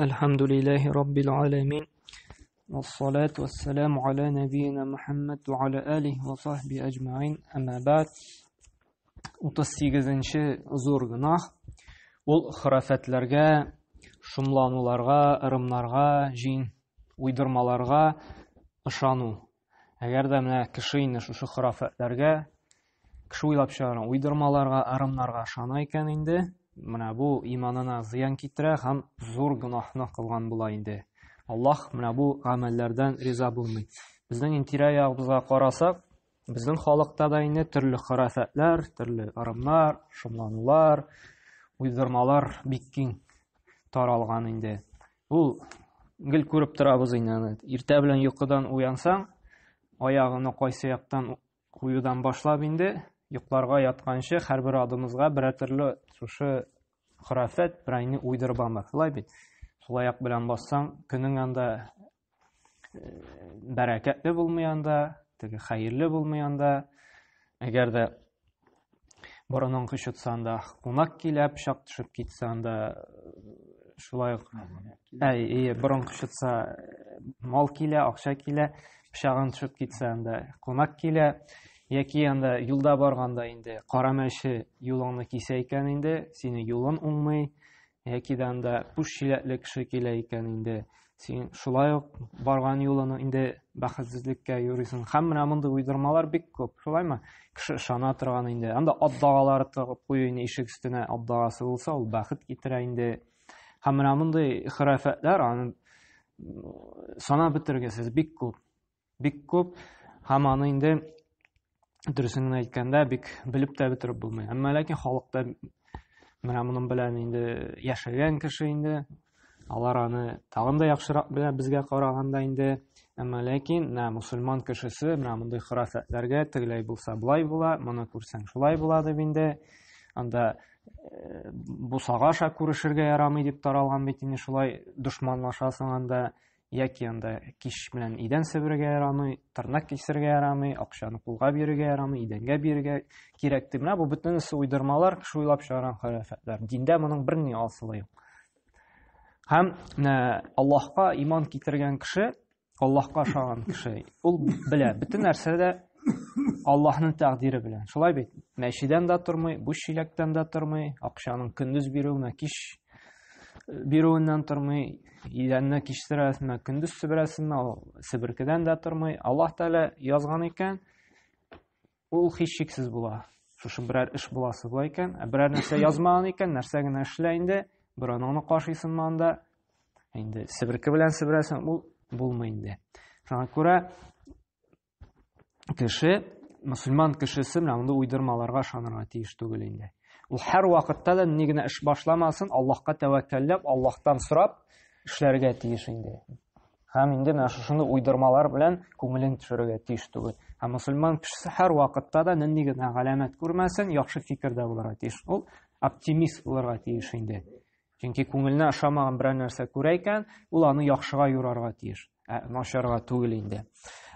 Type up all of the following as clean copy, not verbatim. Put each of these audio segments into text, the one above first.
الحمد لله رب العالمين والصلاة والسلام على نبينا محمد وعلى آله وصحبه أجمعين أما بعد 38-ші зор гүнах ол храфатларга, шумлануларга, ырымнарга, жин уйдырмаларга ышану. Әгәр дә менә кеше инде шушы храфатларга, кеше уйлап чыгарган уйдырмаларга, ырымнарга ышана икән инде, менә бу иманына зыян китерә һәм зур гөнаһны кылган була инде. Аллаһ менә бу гамәлләрдән риза булмый. Безнең тирә-ягыбызга карасак, безнең халыкта да инде төрле храфатлар, төрле ырымнар, шомланулар, уйдырмалар бик киң таралган инде. Ул гел күреп торабыз инде. Иртә белән йокыдан уянсаң, аягыны кайсы яктан куюдан башлап инде, йокларга ятканчы һәрбер адымызга берәр төрле шушы храфат берәйне уйдырып алма. Шулай бит. Шулай як белән бассаң, көнең анда бәрәкәтле булмый анда, теге хәерле булмый анда. Әгәр дә борынын кычытсаң да, кунак килеп, пычак төшеп китсәң дә, шулай борын кычытса, мал килә, акча килә, пычагын төшеп китсәң дә, кунак килә. Яки анда юлда барганда инде кара мәче юлыңны кисә икән инде, сине юлын уңмый. Яки да анда буш чиләкле кеше килә икән инде, син шулай ук барган юлын инде бәхетсезлеккә йөрисең. Һәм менә мондый уйдырмалар бик күп, шулаймы? Кеше ышана торган инде. Анда атдагалар тыгып кую инде ишек өстенә, атдагасы булса, ул бәхет китерә инде. Һәм менә мондый храфатлар аны санап бетергесез бик күп. Бик күп. Һәм аны инде дөресен әйткәндә бик белеп тә бетереп булмый. Әмма ләкин халыкта менә моның белән инде яшәгән кеше инде, алар аны тагын да яхшырак белә безгә караганда инде. Әмма ләкин мусульман кешесе менә мондый храфатларга тегеләй булса булай була, моны күрсәң шулай була дип инде. Анда бусагаша күрешергә ярамый дип таралган бит инде, шулай дошманлашасың анда. Яки анда киш белән идән себергә ярамый, тырнак кисергә ярамый, акчаны кулга бирергә ярамый, идәнгә бирергә кирәк дип. Менә бу бөтенесе уйдырмалар, кеше уйлап чыгарган храфатлар. Диндә моның берни асылы юк. Һәм Аллаһка иман китергән кеше, Аллаһка ышанган кеше, ул белә, бөтен нәрсәдә Аллаһның тәкъдире белән. Шулай бит. Мәчедән дә тормый, буш чиләктән дә тормый, акчаның көндез бирүенә киш бирүеннән тормый, идәнне кичтерәсенә көндез себерәсенә, себеркедән дә тормый. Аллаһ Тәгалә язган икән, ул һичшиксез була. Шушы берәр эш буласы була икән, берәр нәрсә язмаган икән, нәрсә генә эшлә инде, борыныңны кашыйсың анда, инде себерке белән себерәсең, ул булмый инде. Шуңа күрә кеше, мусульман кешесе менә монда уйдырмаларга ышанырга тиеш түгел инде. Ул һәр вакытта да ни генә эш башламасын, Аллаһка тәвәккәлләп, Аллаһтан сорап эшләргә тиеш инде. Һәм инде менә шушы уйдырмалар белән күңелен төшерергә тиеш түгел. Һәм мусульман кешесе һәр вакытта да нинди генә галәмәт күрмәсен, яхшы фикердә булырга тиеш. Ул оптимист булырга тиеш инде. Чөнки күңеленә ошамаган берәр нәрсә күрә икән, ул аны яхшыга юрарга тиеш, начарга түгел инде.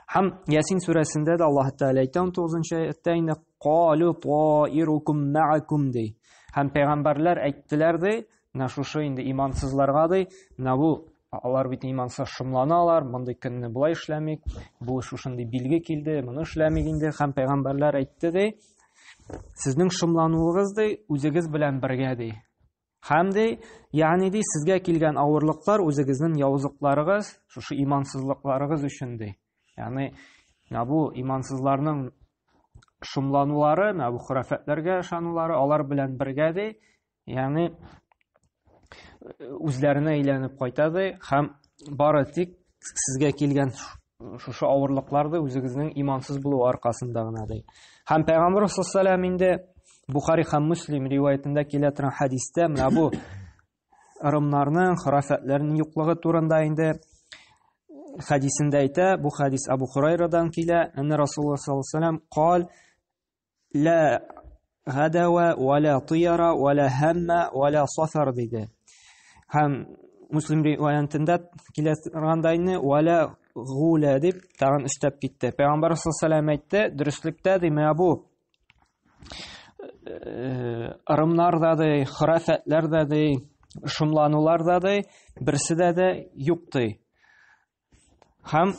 Һәм Ясин сүрәсендә дә Аллаһ Тәгалә әйтә 19-нчы аятта инде «Қалу таирукум ма'акум» ди. Һәм пәйгамбәрләр әйттеләр ди, менә шушы инде имансызларга ди, менә бу алар бит имансыз шомланалар, мондый көнне булай эшләмик, бу шушындый билге килде, моны эшләмик инде. Һәм пәйгамбәрләр әйтте ди, сезнең шомлануыгыз ди үзегез белән бергә ди. Һәм ди, ягъни ди сезгә килгән авырлыклар үзегезнең явызлыкларыгыз, шушы имансызлыкларыгыз өчен ди. Ягъни бу имансызларның шомланулары, бу храфатларга ышанулары алар белән бергә ди. Ягъни үзләренә әйләнеп кайта ди һәм бары тик сезгә килгән шушы авырлыкларды үзегезнең имансыз булу аркасында гына ди. Һәм Пәйгамбер саллаллаһу алейһи ва сәллям инде Бухари һәм Муслим риваятендә килә торган хадистә менә бу ырымнарның, храфатларның юклыгы турында инде хадисендә әйтә, бу хадис Абу Хурайрадан килә, әнә Расулуллаһ саллаллаһу алейһи ва сәллям قال لا غدوة ولا طيرة ولا هم ولا صفر диде. Һәм Муслим риваятендә килә торганда инде ولا غولة дип тагын өстәп китте. Пәйгамбер саллаллаһу алейһи ва сәллям әйтте, дөреслектә ди, менә бу ырымнар да ди, храфатлар да ди, шомланулар да берсе дә юк ди. Һәм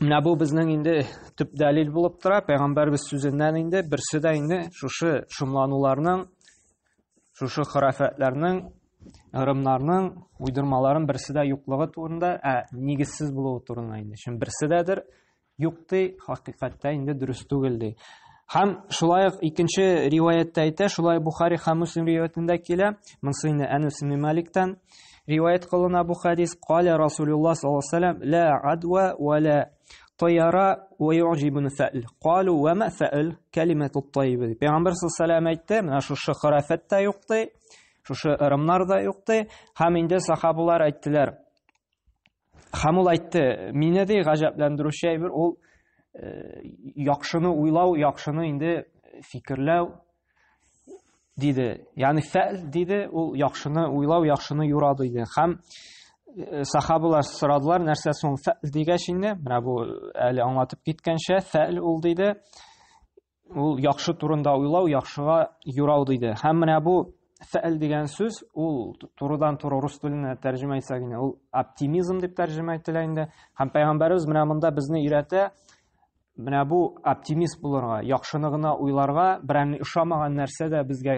менә бу безнең инде төп дәлил булып тора, Пәйгамбәрбез сүзеннән инде берсе дә инде шушы шомлануларның, шушы хurafatlарның, ырымнарның, уйдырмаларын берсе дә юклыгы турында, нигезсез булуы турында инде. Шуның берсе дәдер юк ди, хакыйкатьтә инде дөрес түгел ди. Һәм шулай ук икенче риваятта әйтә, шулай Бухари һәм Муслим риваятында килә, монысы инде Анас ибн Маликтан риваят кылына бу хадис. Кала Расулуллаһ саллаллаһу алейһи ва саллям: "Ла адва ва ла тайяра ва юҗибун фа'л". Калу: "Ва ма фа'л?" Калимату таййиба. Пәйгамбәр саллаллаһу алейһи ва саллям әйтте, менә шушы хuraфат та юк ди, шушы ырымнар да юк ди. Һәм инде сахабалар әйттеләр. Һәм ул әйтте, мине ди гаҗәпләндерүче әйбер ул яхшыны уйлау, яхшыны инде фикерләү диде. Ягъни фә'л диде, ул яхшыны уйлау, яхшыны юрау диде. Һәм сахабалар сорадылар, нәрсә соң фә'л дигәч инде, менә бу әле аңлатып киткәнчә, фә'л ул диде, ул яхшы турында уйлау, яхшыга юрау диде. Һәм менә бу фә'л дигән сүз, ул турыдан-туры рус теленә тәрҗемә итсәк инде, ул оптимизм дип тәрҗемә ителә инде. Һәм Пәйгамбәрбез менә монда безне өйрәтә, менә бу оптимист булырга, яхшыны гына уйларга, берәр ошамаган нәрсә дә безгә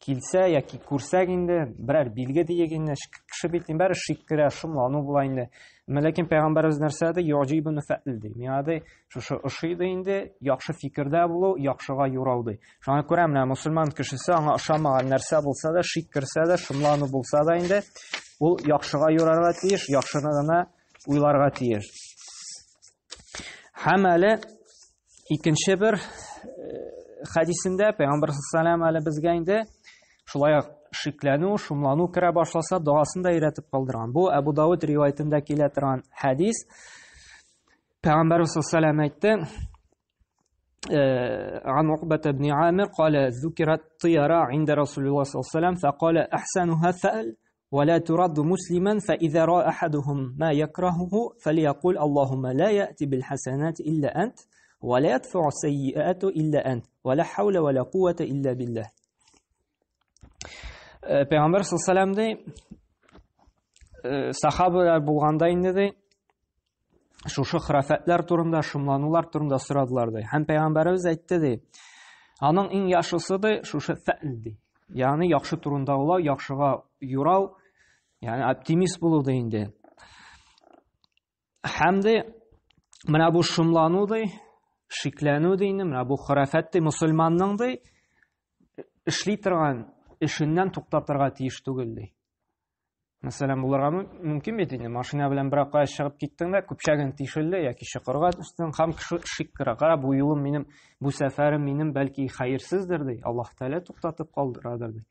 килсә яки күрсәк инде, берәр билге диек инде, кеше бит бер шиккерә, шомлану була инде. Ләкин Пәйгамбәрбез нәрсә ди? Юҗибун фа'л ди. Миады шушы ошый ди инде, яхшы фикердә булу, яхшыга юрау ди. Шуңа күрә менә мусульман кешесе аңа ошамаган нәрсә булса да, шиккерсә дә, шомлану булса да инде, ул яхшыга юрарга тиеш, яхшыны гына уйларга тиеш. Һәм әле икенче бер хадисендә Пәйгамбәр саллаллаһу алейһи ва саллям безгә инде шулай шикләнү, шомлану керә башласа, дуасын да өйрәтеп калдырган. Бу Абу Дауд риваятында килә торган хадис. Пәйгамбәр саллаллаһу алейһи ва саллям әйтте: "Ан Уқбата ибн Амир قال ذكرت طيرة عند رسول الله صلى الله عليه وسلم فقال أحسنها فأل ولا ترد مسلما فإذا رأى أحدهم ما يكرهه فليقول اللهم لا يأتي بالحسنات إلا أنت ولا يدفع السيئات إلا أنت ولا حول ولا قوة إلا بالله." Peygamber sallallahu aleyhi ve sellem sahabeler bulganda inде ди, шушы хurafatlar турында, шомланулар турында сорадылар ди. Һәм Пәйгамбәрбез әйтте ди, аның иң яхшысы ди шушы фә'л ди. Ягъни яхшы турында уйлау, яхшыга юрау, ягъни оптимист булу ди инде. Һәм ди менә бу шомлану ди, шикләнү ди инде, менә бу хuraфат ди, мусульманның ди эшли торган эшеннән туктатырга тиеш түгел ди. Мәсәлән, булырга мөмкин бит инде, машина белән бер якка чыгып киттең дә, күпчәген тишелде яки чыкырга төштең, һәм шиккерга, бу юлым минем, бу сәфәрем минем бәлки хәерсездер ди, Аллаһ Тәгалә туктатып калдырадыр ди.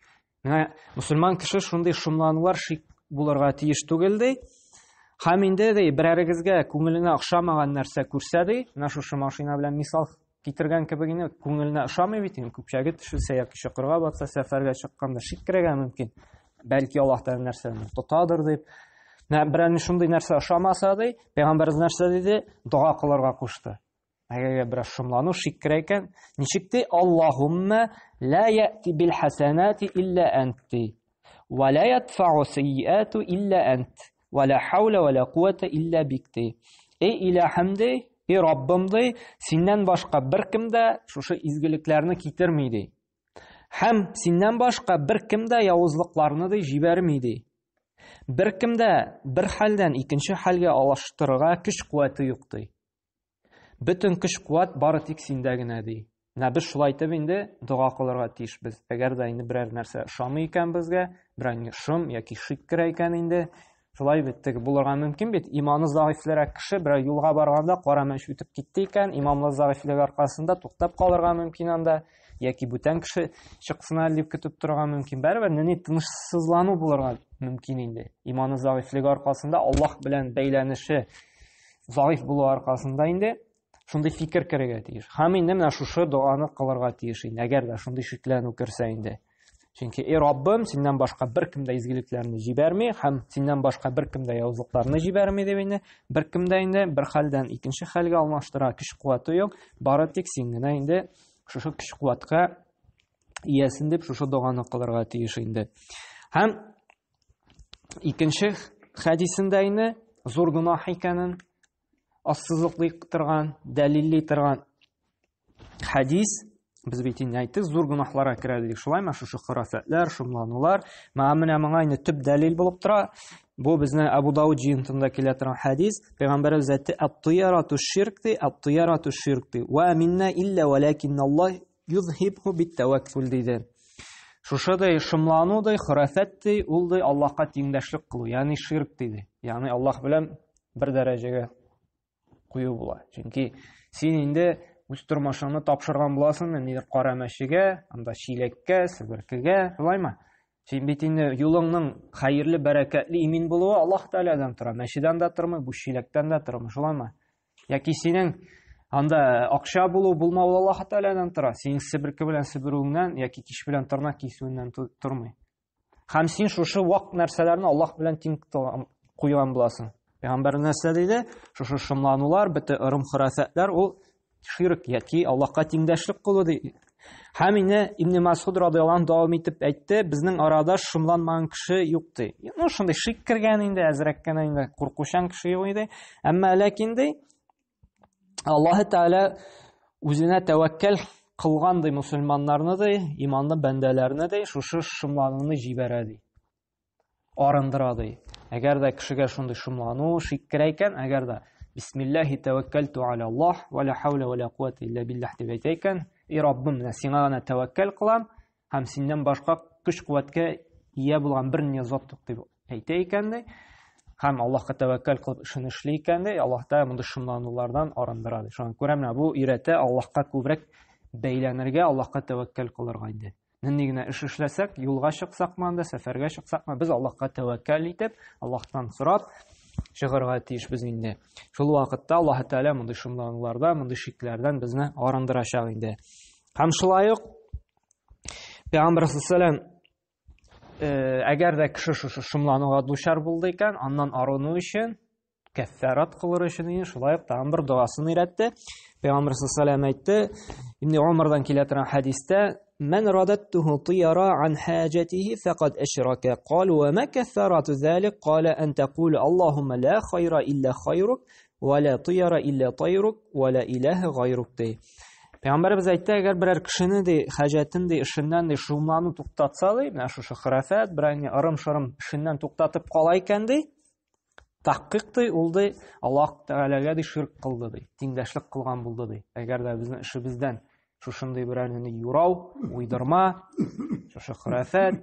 Менә мусульман кеше шундый шомланулар шик булырга тиеш түгел ди. Һәм инде ди берәрегезгә күңеленә охшамаган нәрсә күрсә ди, менә шушы машина белән мисал китергән кебек инде, күңеленә ошамый бит инде, күпчәге төшелсә яки чыкырга батса, сәфәргә чыкканда шиккерәгә мөмкин. Бәлки Аллаһ Тәгалә нәрсәне тотадыр дип. Берәр шундый нәрсә ошамаса ди, Пәйгамбәрбез нәрсә диде? Дуа кылырга кушты. Әгәр берәр шомлану, шиккер икән, ничек ди? Аллаһумма ла яти бил хасанати илля анти ва ла ядфау сайyiату илля ант ва ла хаула ва ла куввата илля бикти. Эй илаһым ди, эй Раббым ди, синнән башка беркем дә шушы изгелекләрне китерми ди. Һәм синнән башка беркем дә явызлыкларны ди җибәрми ди. Беркем дә бер хәлдән икенче хәлгә алыштырырга көч-куәте юк ди. Бөтен көч-куәт бары тик синдә генә ди. Менә без шулай итеп инде дуа кылырга тиешбез. Әгәр дә инде берәр нәрсә ошамый икән безгә, берәр шом яки шиккер икән инде, шулай бит булырга мөмкин бит. Иманы заифлерәк кеше берәр юлга барганда карамаш үтеп китте икән, иманлы заифлег аркасында туктап калырга мөмкин анда, яки бүтән кеше чыксынар дип көтеп торырга мөмкин. Бәрбер нәни тынычсызлану булырга мөмкин инде. Иманы заифлег аркасында, Аллаһ белән бәйләнеше заиф булу аркасында инде шундый фикер керергә тиеш. Һәм инде менә шушы дуаны кылырга тиеш инде, әгәр дә шундый шикләнү керсә инде. Чөнки эй Раббым, синнән башка беркем дә изгелекләрне җибәрми, һәм синнән башка беркем дә явызлыкларны җибәрми дип инде, беркем дә инде бер хәлдән икенче хәлгә алмаштыра көч-куәте юк, бары тик син генә инде шушы көч-куәткә иясен дип шушы дуаны кылырга тиеш инде. Һәм икенче хәдисендә инде зур гынаһ икәнен ассызыклый торган, дәлилли торган хәдис. Без бит инде әйттек, зур гынаһларга керә дидек. Шулаймы? Шушы хuraфатлар, шомланулар. Менә моңа инде төп дәлил булып тора. Бу безнең Абу Дауд җыентында килә торган хәдис. Пәйгамбәрбез әйтте: "Ат-тиярату ширкти, ат-тиярату ширкти, ва минна илля валакинналлаһ юзһибху бит-таваккул" диде. Шушыдай шомланудай, хuraфаттай, ул ди Аллаһка тиңдәшлек кылу, ягъни ширк диде. Ягъни Аллаһ белән бер дәрәҗәгә кую була. Чөнки син инде үз тормышыңны тапшырган буласың, нидер кара мәчегә, анда чиләккә, себеркегә, шулаймы? Син бит инде юлыңның хәерле, бәрәкәтле, имин булуы Аллаһ Тәгаләдән тора. Мәчедән дә тормый, бу чиләктән дә тормый, шулаймы? Яки синең анда акча булу, булмау Аллаһ Тәгаләдән тора. Син себерке белән себерүеңнән яки киш белән тырнак кисүеннән тормый. Һәм син шушы вак нәрсәләрне Аллаһ белән тиң куйган буласың. Пәйгамбәр нәрсә диде? Шушы шомланулар, бите ырым хuraфатлар, ул ширк яки Аллаһка тиңдәшлек кылу ди. Һәм инде Ибн Мас'уд радиллаһу анһу дәвам итеп әйтте, безнең арада шомланмаган кеше юк ди. Ну шундый шик кергән инде, әзрәк кенә инде куркучан кеше юк иде. Әмма ләкин ди Аллаһ Тәгалә үзенә тәвәккәл кылган ди мусульманнарны ди, иманлы бәндәләрне ди, шушы шомлануны җибәрә ди. Арындыра ди. Әгәр дә кешегә шундый шомлану, шик керә икән, әгәр дә Бисмиллахи тәвәккәлту аля Аллаһ ва ла хаула ва ла куввата илля биллаһ дип әйтә икән, и Раббым, сиңа гына тәвәккәл кылам, һәм синнән башка көч-куәткә ия булган берни зат юк дип әйтә икән ди. Һәм Аллаһка тәвәккәл кылып эшен эшли икән ди, Аллаһ та монда шомланулардан арындыра ди. Шуңа күрә менә бу өйрәтә Аллаһка күбрәк бәйләнергә, Аллаһка тәвәккәл кылырга инде. Нинди генә эш эшләсәк, юлга чыксакмы анда, сәфәргә чыксакмы, без Аллаһка тәвәккәл итеп, Аллаһтан сорап чыгарга тиешбез инде. Шул вакытта Аллаһ Тәгалә мондый шомланулардан, мондый шикләрдән безне арындырачак инде. Һәм шулай ук Пәйгамбәр саллаллаху әгәр дә кеше шушы шомлануга дучар булды икән, аннан арыну өчен, кәффарат кылыр өчен шулай ук тагын бер дуасын өйрәтте. Пәйгамбәр саллаллаху әйтте, Ибн Умардан килә торган хәдистә: "Мен радаттуху тияра ан хаҗатихи фақад ашрака". Калу: "Ва ма каффарatu залик?" Кала: "Ан тaqulu Аллаһумма ла хайра илля хайрук, ва ла тияра илля тайрук, ва ла илаһа гайрук". Пәйгамбәрбез әйтте, әгәр берәр кешене ди хаҗатын ди эшеннән ди шумлану туктатса ди, менә шушы хuraфат, берәр ырым-шырым эшеннән туктатып кала икән ди, тахкыйк ди, ул ди Аллаһ Тәгаләгә ди ширк кылды ди, тиңдәшлек кылган булды ди. Әгәр дә безнең эшебездән шушындый берәрне юрау, уйдырма, шушы хuraфат,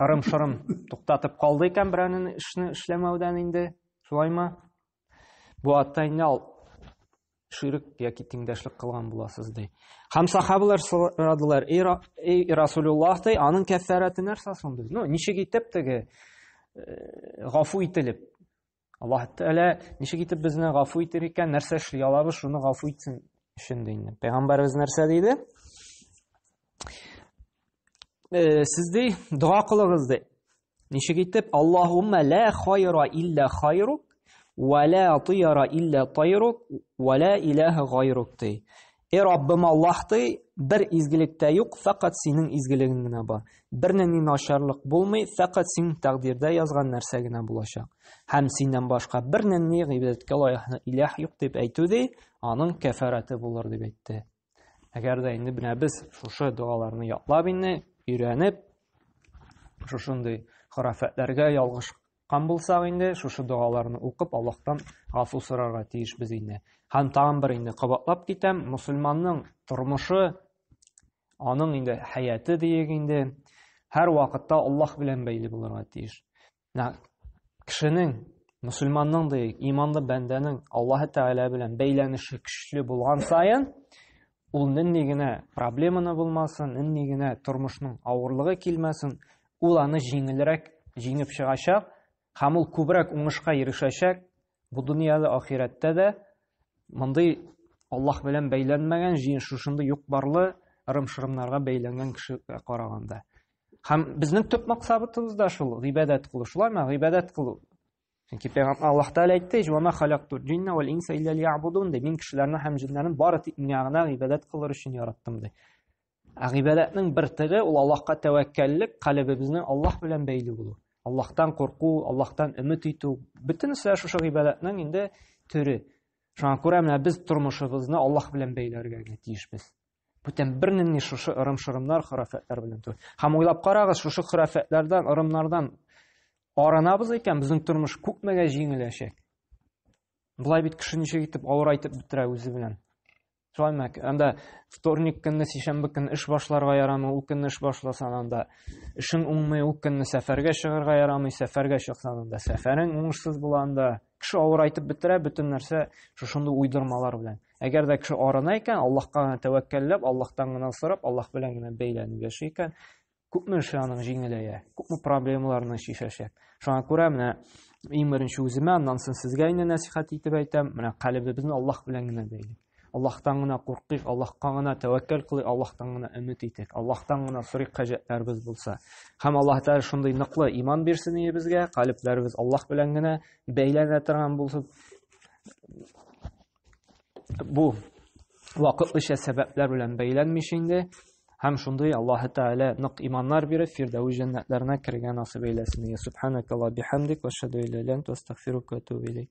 ырым-шырым туктатып калды икән берәрне эшне эшләмәүдән инде, шулаймы? Бу атта инде ширк яки тиңдәшлек кылган буласыз ди. Һәм сахабалар сорадылар: "Эй Расулуллаһ, ди, аның кәффараты нәрсә соң?" Ну, ничек итеп теге гафу ителеп, Аллаһ Тәгалә ничек итеп безне гафу итер икән, нәрсә эшли алабыз, шуны гафу итсен өчен ди. Пәйгамбәрбез нәрсә диде? Сез ди дуа кылыгыз ди. Ничек итеп? Аллаһумма ла хайра илля хайрук, ва ла тияра илля тайрук, ва ла илаһа гайрук ди. Эй Раббым Аллаһ ди, бер изгелек тә юк, фақат синең изгелегең генә бар. Бернинди начарлык булмый, фақат синең тәкъдирдә язган нәрсә генә булачак. Һәм синнән башка бернинди гыйбадәткә лаек илаһ юк дип әйтү ди, аның кәфараты булыр дип әйтте. Әгәр дә инде менә без шушы дуаларны ятлап инде, өйрәнеп, шушындый хuraфатларга ялгышкан булсак инде, шушы дуаларны укып Аллаһтан гафу сорарга тиешбез инде. Һәм тагын бер инде кабатлап китәм, мусульманның тормышы, аның инде хаяты диек инде, һәр вакытта Аллаһ белән бәйле булырга тиеш. Кешенең, мусульманның диек, иманлы бәндәнең Аллаһ Тәгалә белән бәйләнеше көчле булган саен, ул нинди генә проблеманы булмасын, нинди генә тормышның авырлыгы килмәсен, ул аны җиңеп чыгачак, һәм ул күбрәк уңышка ирешәчәк, бу дөньяда, ахирәттә дә. Мондый Аллаһ белән бәйләнмәгән, шушындый юк-барлы ырым-шырымнарга бәйләнгән кешегә караганда. Һәм безнең төп максатыбыз да шул, гыйбадәт кылу. Шулаймы? Гыйбадәт кылу. Чөнки Пәйгамбер Аллаһ Тәгалә әйтте: "Ва ма халактул җинна вал инса илля лиябудун", ди. Мин кешеләрне һәм җиннәрне бары тик миңа гына гыйбадәт кылыр өчен яраттым ди. Гыйбадәтнең бер төре ул Аллаһка тәвәккәллек, калбыбызның Аллаһ белән бәйле булу. Аллаһтан курку, Аллаһтан өмет итү. Бөтенесе шушы гыйбадәтнең инде төре. Шуңа күрә менә без тормышыбызны Аллаһ белән бәйләргә тиешбез. Бүтән бернинди шушы ырым-шырымнар, хuraфатлар белән түгел. Һәм уйлап карагыз, шушы хuraфатлардан, ырымнардан арынабыз икән, безнең тормыш күпмегә җиңеләчәк. Булай бит кеше ничек итеп авырайтып бетерә үзе белән. Шулаймы? Анда вторник көнне, сишәмбе көнне эш башларга ярамый, ул көнне эш башласаң анда эшең уңмый, ул көнне сәфәргә чыгарга ярамый, сәфәргә чыксаң анда сәфәрең уңышсыз була анда. Кеше авырайтып бетерә бөтен нәрсә шушындый уйдырмалар белән. Әгәр дә кеше арына икән, Аллаһка гына тәвәккәлләп, Аллаһтан гына сорап, Аллаһ белән генә бәйләнеп яши икән, күпме эше аның җиңеләя, күпме проблемаларны чишәчәк. Шуңа күрә менә иң беренче үземә, аннан соң сезгә инде насихат итеп әйтәм, менә калбыбызны Аллаһ белән генә бәйлик. Аллаһтан гына куркыйк, Аллаһка гына тәвәккәл кылыйк, Аллаһтан гына өмет итик, Аллаһтан гына сорыйк хаҗәтләребез булса. Һәм Аллаһ Тәгалә шундый ныклы иман бирсен безгә, калбләребез Аллаһ белән генә бәйләнә торган булсын. Бу вакытлыча сәбәпләр белән бәйләнмиш инде. Һәм шундый Аллаһ Тәгалә нык иманнар биреп, фирдәүс җәннәтләренә кергән насыйп әйләсен. Субханакалла бихамдик ва ашһаду ан ла илаһа илля анта астагфирука ва атубу илейк.